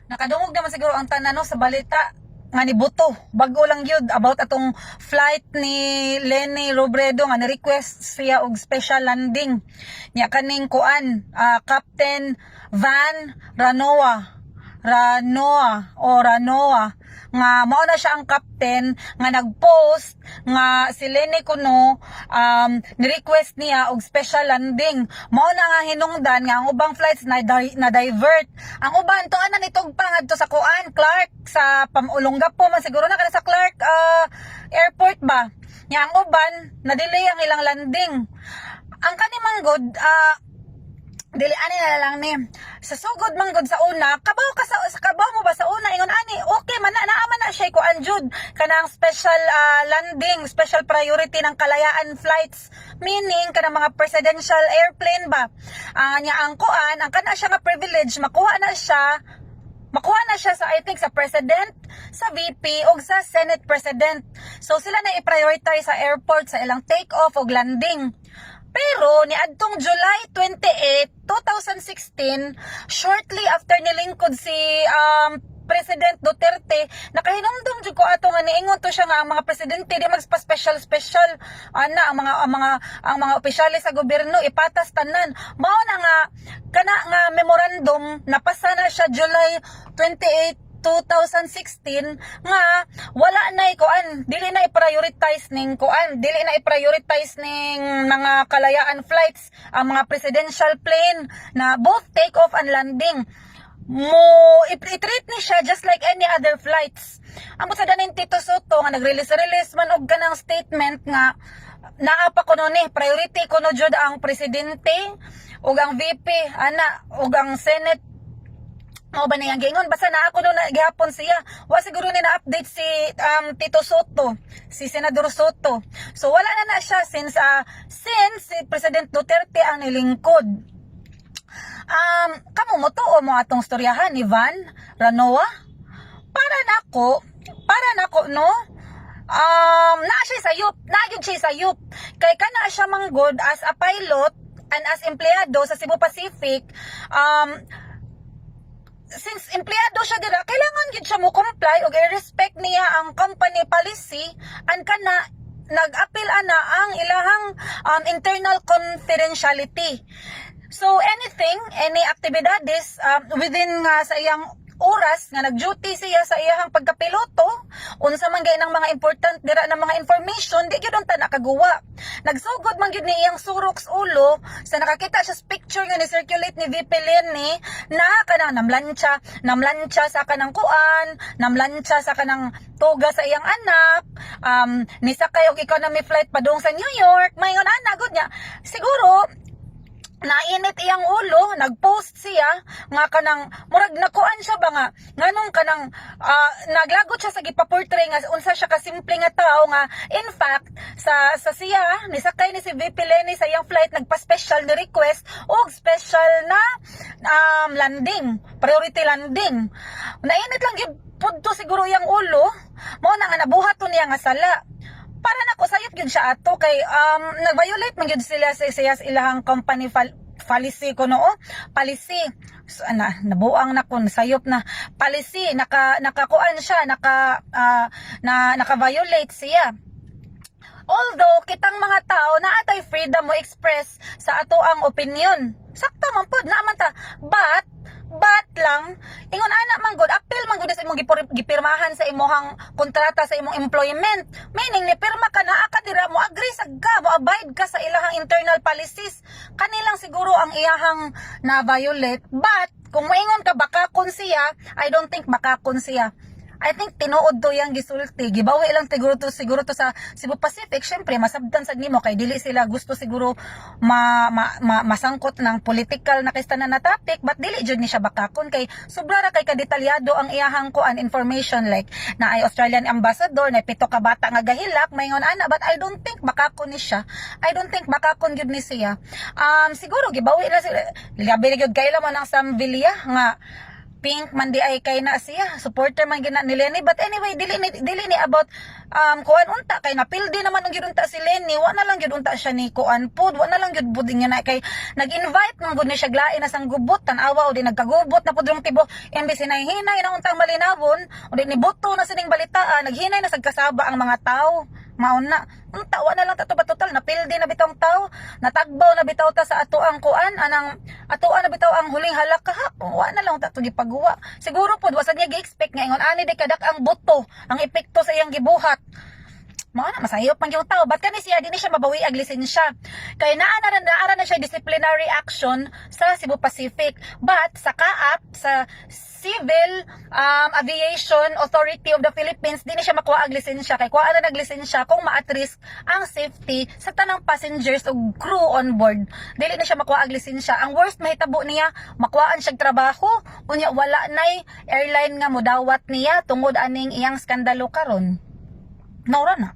Nakadungog naman siguro ang tanan no, sa balita nga ni Buto. Bago lang yun about atong flight ni Lenny Robredo nga ni-request siya og special landing. Nya kaning kuan, Captain Van Ranoa nga mao na siya ang captain nga nagpost nga si Lenny kuno ni-request niya og special landing. Mao na nga hinungdan nga ang ubang flights na divert. Ang uban to ana nitog pa ngadto sa kuan Clark sa Olongapo man siguro na kana sa Clark airport ba. Nya ang uban na delay ang ilang landing. Ang kanimang god dili ani na lang ni sa sugod manggod sa una kabaw mo ba sa una ingon ani okay man naaman na siya ko anjud kanang special landing, special priority ng kalayaan flights, meaning kanang mga presidential airplane ba nya ang kuan ang kana siya nga privilege makuha na siya sa I think sa president, sa VP ug sa Senate president. So sila na i-prioritize sa airport sa ilang take off ug landing. Pero niadtong July 28, 2016, shortly after nilingkod si President Duterte, nakahinumdum jud ko ato nga niingon to siya nga ang mga presidente di magpa-special ana ang mga opisyalis sa gobyerno ipatas tanan. Mao na nga kana nga memorandum napasa na siya July 28 2016 nga wala na kuan dili na i-prioritize ning mga kalayaan flights ang mga presidential plane na both take off and landing mo i-treat ni siya just like any other flights. Ang sa daning Tito Soto nga nag-release man og kanang statement nga naa pa kuno ni priority kuno jud ang presidente ug ang VP ana ug ang Senate mo ba niyang gingon basta na ako na gihapon siya wa siguro ni na-update si Tito Soto, si Senador Soto. So wala na siya since si President Duterte ang nilingkod. Kamo mo to o mo atong storyahan ni Van Ranoa para nako no na siya sayop kay kana siya manggod as a pilot and as empleyado sa Cebu Pacific. Since empleyado siya dira, kailangan gid siya mo comply og i-respect niya ang company policy and kana nag-appeal ana ang ilahang internal confidentiality. So any aktibidades within sa iyang oras nga nag-duty siya sa iyang pagkapiloto, unsa man gay nang mga important dira na mga information, di gyud ta nakaguwa. Nagsugod man gyud ni iyang surok sa ulo sa nakakita siya sa picture nga ni-circulate ni VP Lenny na kanang namlansya sa kanang kuan, namlansya sa kanang tuga sa iyang anak, nisakay og economy flight padung sa New York. Mayngon ana gud niya. Siguro nainit iyang ulo, nagpost siya nga kanang murag nakuan siya ba nga nganong kanang naglagot siya sa gipaportray nga unsa siya ka simple nga tao nga in fact sa siya ni sakay ni si VP Lenny sa iyang flight nagpa-special ni request og special na landing, priority landing. Nainit lang gyud pudto siguro iyang ulo, mao na nga nabuhat to niya nga sala. Para nako sayop gyud siya ato kay nag-violate man gyud sila sa ilahang company policy kuno policy. So, nabuang na kun sayop na policy nakakuan siya naka-violate siya. Although kitang mga tao naatay freedom mo express sa ato ang opinion. Sakto man pud naman ta. But lang ingon ana man gud appeal man gud sa imong gipirmahan sa imong kontrata sa imong employment, meaning ni pirma ka naa ka dira mo agree sa mo abide ka sa ilahang internal policies, kanilang siguro ang iyahang na violate. But kung moingon ka baka kon siya, I don't think baka kon siya. I think tinuod to yang gisulti. Gibawi lang siguro to sa Cebu Pacific. Syempre masabtan sad nimo kay dili sila gusto siguro masangkot ng political na kistanan na topic, but dili jud ni siya bakakon kay sobra ra kay kadetalyado ang iyahang kuan information, like na ay Australian ambassador na 7 ka bata nga gahilak mayngon ana, but I don't think bakakon ni siya. I don't think bakakon gyud ni siya. Siguro gibawi na sila. Labi gyud kay mo ng Sam Villa nga pink man di ay kay na siya supporter man gina ni Lenny, but anyway dili ni about kuan unta kay napildi naman ang gyud unta si Lenny, wa na lang gyud unta siya ni kuan pod, wa na lang gyud buding nga na kay nag-invite man gud ni siya glain na sang gubot tan-awa o di nagkagubot na pud yung tibo imbis hinay-hinay na untang malinawon o di nibuto na sining balitaan, naghinay na sad kasaba ang mga tao. Mauna, unta wa na lang tato ba total napildi na bitong tao, natagbaw na bitaw ta sa ato ang kuan anang atoan na bitaw ang huling halaka ha. Wa na lang tato gipagawa. Siguro pud wa sad niya gi-expect nga ingon ani di kadak ang buto, ang epekto sa iyang gibuhat. Mao na masayop man yung tao, ba't kani siya dini siya mabawi ag lisensya kay naara na siya disciplinary action sa Cebu Pacific, but sa CAAP sa Civil Aviation Authority of the Philippines dini siya makuha ag lisensya kay kuha na naglisensya kung ma-at-risk ang safety sa tanang passengers ug crew on board, dili na siya makuha ag lisensya. Ang worst mahitabo niya makuhaan siya trabaho unya wala nay airline nga modawat niya tungod aning iyang skandalo karon. Naura na.